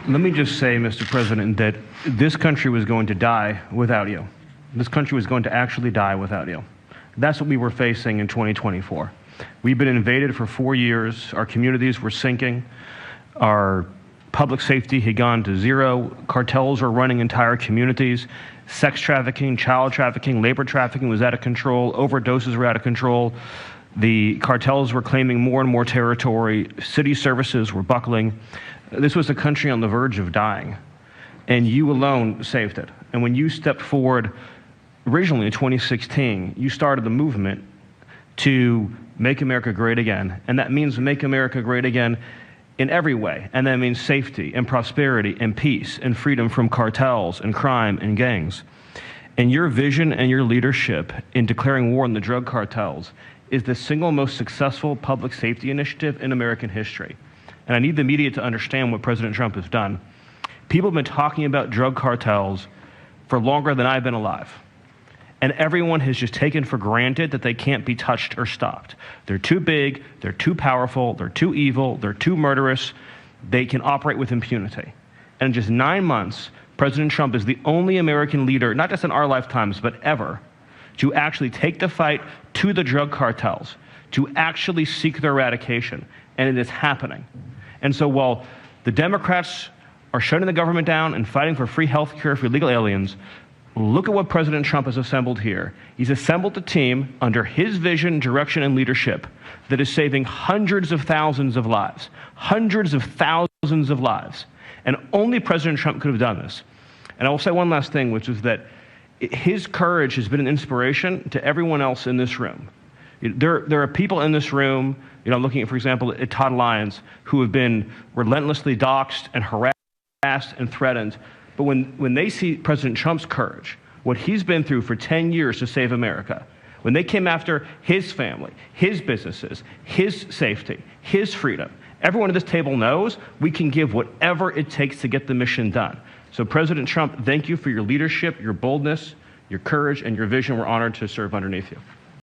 Let me just say, Mr. President, that this country was going to die without you. This country was going to actually die without you. That's what we were facing in 2024. We've been invaded for 4 years. Our communities were sinking. Our public safety had gone to zero. Cartels were running entire communities. Sex trafficking, child trafficking, labor trafficking was out of control. Overdoses were out of control. The cartels were claiming more and more territory. City services were buckling. This was a country on the verge of dying, and you alone saved it. And when you stepped forward originally in 2016, you started the movement to make America great again. And that means make America great again in every way. And that means safety and prosperity and peace and freedom from cartels and crime and gangs. And your vision and your leadership in declaring war on the drug cartels is the single most successful public safety initiative in American history. And I need the media to understand what President Trump has done. People have been talking about drug cartels for longer than I've been alive. And everyone has just taken for granted that they can't be touched or stopped. They're too big, they're too powerful, they're too evil, they're too murderous. They can operate with impunity. And in just 9 months, President Trump is the only American leader, not just in our lifetimes, but ever, to actually take the fight to the drug cartels, to actually seek their eradication. And it is happening. And so while the Democrats are shutting the government down and fighting for free health care for illegal aliens, look at what President Trump has assembled here. He's assembled a team under his vision, direction, and leadership that is saving hundreds of thousands of lives. Hundreds of thousands of lives. And only President Trump could have done this. And I will say one last thing, which is that his courage has been an inspiration to everyone else in this room. There are people in this room, I'm looking at, for example, at Todd Lyons, who have been relentlessly doxxed and harassed and threatened. But when they see President Trump's courage, what he's been through for 10 years to save America, when they came after his family, his businesses, his safety, his freedom, everyone at this table knows we can give whatever it takes to get the mission done. So President Trump, thank you for your leadership, your boldness, your courage, and your vision. We're honored to serve underneath you.